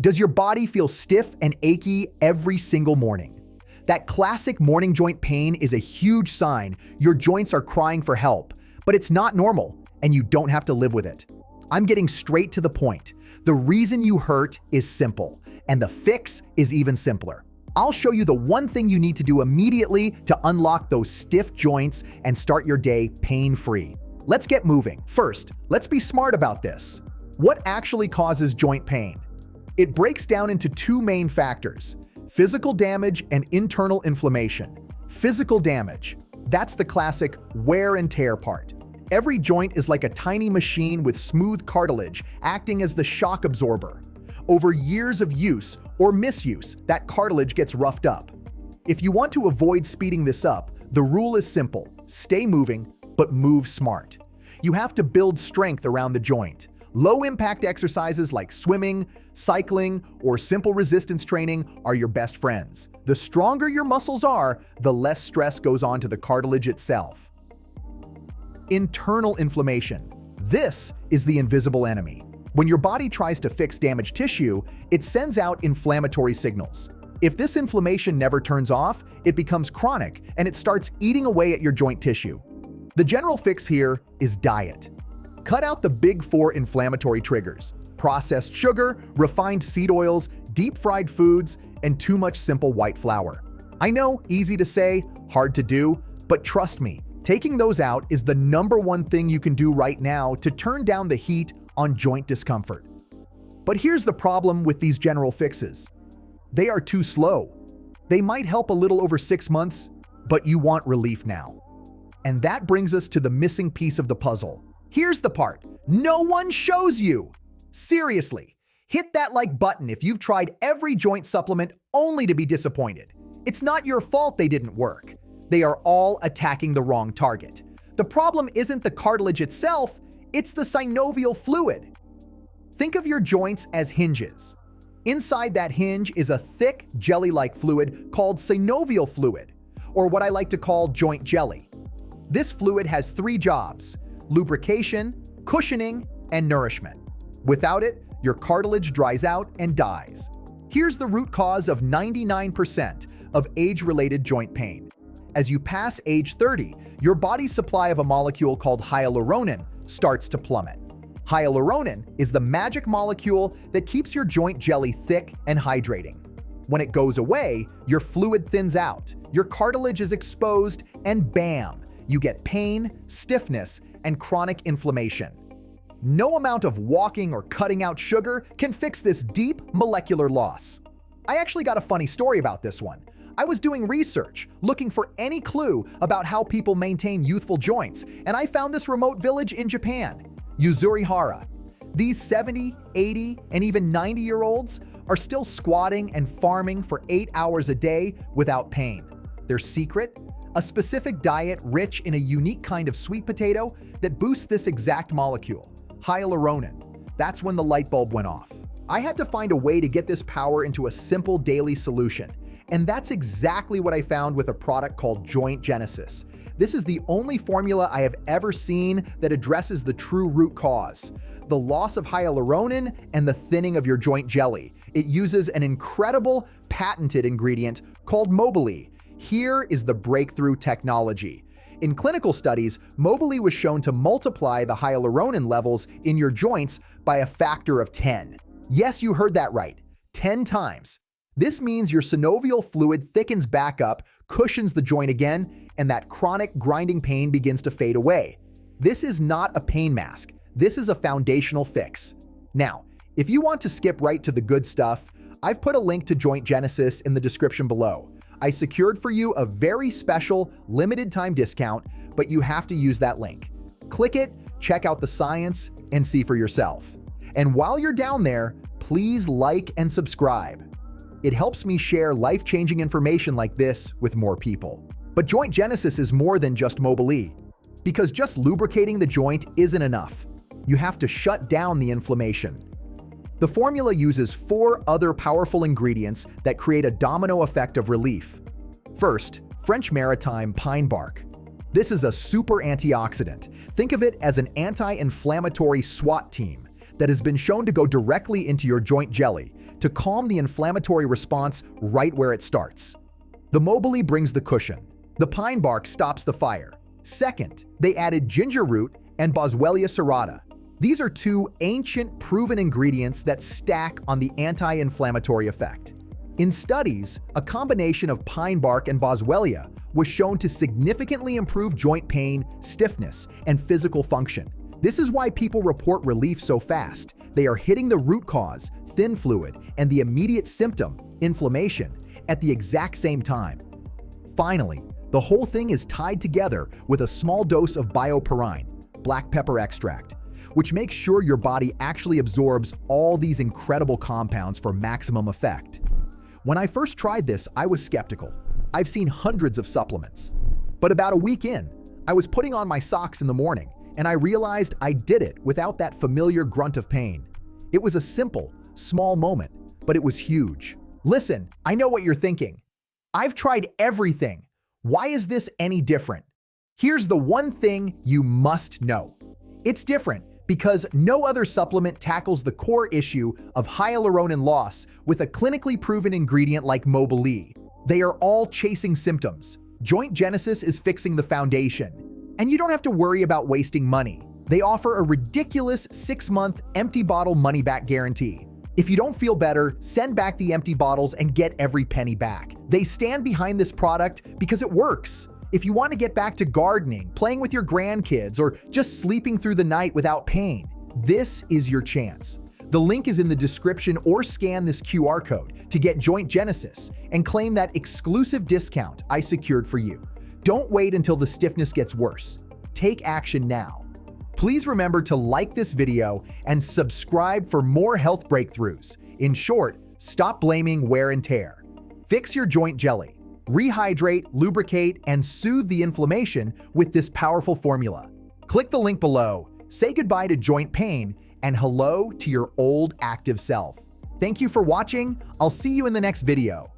Does your body feel stiff and achy every single morning? That classic morning joint pain is a huge sign your joints are crying for help, but it's not normal, and you don't have to live with it. I'm getting straight to the point. The reason you hurt is simple, and the fix is even simpler. I'll show you the one thing you need to do immediately to unlock those stiff joints and start your day pain-free. Let's get moving. First, let's be smart about this. What actually causes joint pain? It breaks down into two main factors: physical damage and internal inflammation. Physical damage, that's the classic wear and tear part. Every joint is like a tiny machine with smooth cartilage acting as the shock absorber. Over years of use or misuse, that cartilage gets roughed up. If you want to avoid speeding this up, the rule is simple: stay moving, but move smart. You have to build strength around the joint. Low-impact exercises like swimming, cycling, or simple resistance training are your best friends. The stronger your muscles are, the less stress goes on to the cartilage itself. Internal inflammation. This is the invisible enemy. When your body tries to fix damaged tissue, it sends out inflammatory signals. If this inflammation never turns off, it becomes chronic and it starts eating away at your joint tissue. The general fix here is diet. Cut out the big four inflammatory triggers: processed sugar, refined seed oils, deep-fried foods, and too much simple white flour. I know, easy to say, hard to do, but trust me, taking those out is the #1 thing you can do right now to turn down the heat on joint discomfort. But here's the problem with these general fixes. They are too slow. They might help a little over 6 months, but you want relief now. And that brings us to the missing piece of the puzzle. Here's the part no one shows you. Seriously, hit that like button if you've tried every joint supplement only to be disappointed. It's not your fault they didn't work. They are all attacking the wrong target. The problem isn't the cartilage itself, it's the synovial fluid. Think of your joints as hinges. Inside that hinge is a thick, jelly-like fluid called synovial fluid, or what I like to call joint jelly. This fluid has 3 jobs: lubrication, cushioning, and nourishment. Without it, your cartilage dries out and dies. Here's the root cause of 99% of age-related joint pain. As you pass age 30, your body's supply of a molecule called hyaluronan starts to plummet. Hyaluronan is the magic molecule that keeps your joint jelly thick and hydrating. When it goes away, your fluid thins out, your cartilage is exposed, and bam, you get pain, stiffness, and chronic inflammation. No amount of walking or cutting out sugar can fix this deep molecular loss. I actually got a funny story about this one. I was doing research, looking for any clue about how people maintain youthful joints, and I found this remote village in Japan, Yuzurihara. These 70, 80, and even 90-year-olds are still squatting and farming for 8 hours a day without pain. Their secret? A specific diet rich in a unique kind of sweet potato that boosts this exact molecule, hyaluronan. That's when the light bulb went off. I had to find a way to get this power into a simple daily solution, and that's exactly what I found with a product called Joint Genesis. This is the only formula I have ever seen that addresses the true root cause: the loss of hyaluronan and the thinning of your joint jelly. It uses an incredible patented ingredient called Mobilee. Here is the breakthrough technology. In clinical studies, Mobilee was shown to multiply the hyaluronan levels in your joints by a factor of 10. Yes, you heard that right, 10 times. This means your synovial fluid thickens back up, cushions the joint again, and that chronic grinding pain begins to fade away. This is not a pain mask. This is a foundational fix. Now, if you want to skip right to the good stuff, I've put a link to Joint Genesis in the description below. I secured for you a very special, limited-time discount, but you have to use that link. Click it, check out the science, and see for yourself. And while you're down there, please like and subscribe. It helps me share life-changing information like this with more people. But Joint Genesis is more than just Mobilee, because just lubricating the joint isn't enough. You have to shut down the inflammation. The formula uses 4 other powerful ingredients that create a domino effect of relief. First, French maritime pine bark. This is a super antioxidant. Think of it as an anti-inflammatory SWAT team that has been shown to go directly into your joint jelly, to calm the inflammatory response right where it starts. The Mobily brings the cushion. The pine bark stops the fire. Second, they added ginger root and Boswellia serrata. These are two ancient, proven ingredients that stack on the anti-inflammatory effect. In studies, a combination of pine bark and Boswellia was shown to significantly improve joint pain, stiffness, and physical function. This is why people report relief so fast. They are hitting the root cause, thin fluid, and the immediate symptom, inflammation, at the exact same time. Finally, the whole thing is tied together with a small dose of bioperine, black pepper extract, which makes sure your body actually absorbs all these incredible compounds for maximum effect. When I first tried this, I was skeptical. I've seen hundreds of supplements. But about a week in, I was putting on my socks in the morning, and I realized I did it without that familiar grunt of pain. It was a simple, small moment, but it was huge. Listen, I know what you're thinking. I've tried everything. Why is this any different? Here's the one thing you must know. It's different because no other supplement tackles the core issue of hyaluronan loss with a clinically proven ingredient like Mobily. They are all chasing symptoms. Joint Genesis is fixing the foundation. And you don't have to worry about wasting money. They offer a ridiculous 6-month empty bottle money-back guarantee. If you don't feel better, send back the empty bottles and get every penny back. They stand behind this product because it works. If you want to get back to gardening, playing with your grandkids, or just sleeping through the night without pain, this is your chance. The link is in the description, or scan this QR code to get Joint Genesis and claim that exclusive discount I secured for you. Don't wait until the stiffness gets worse. Take action now. Please remember to like this video and subscribe for more health breakthroughs. In short, stop blaming wear and tear. Fix your joint jelly. Rehydrate, lubricate, and soothe the inflammation with this powerful formula. Click the link below, say goodbye to joint pain, and hello to your old active self. Thank you for watching. I'll see you in the next video.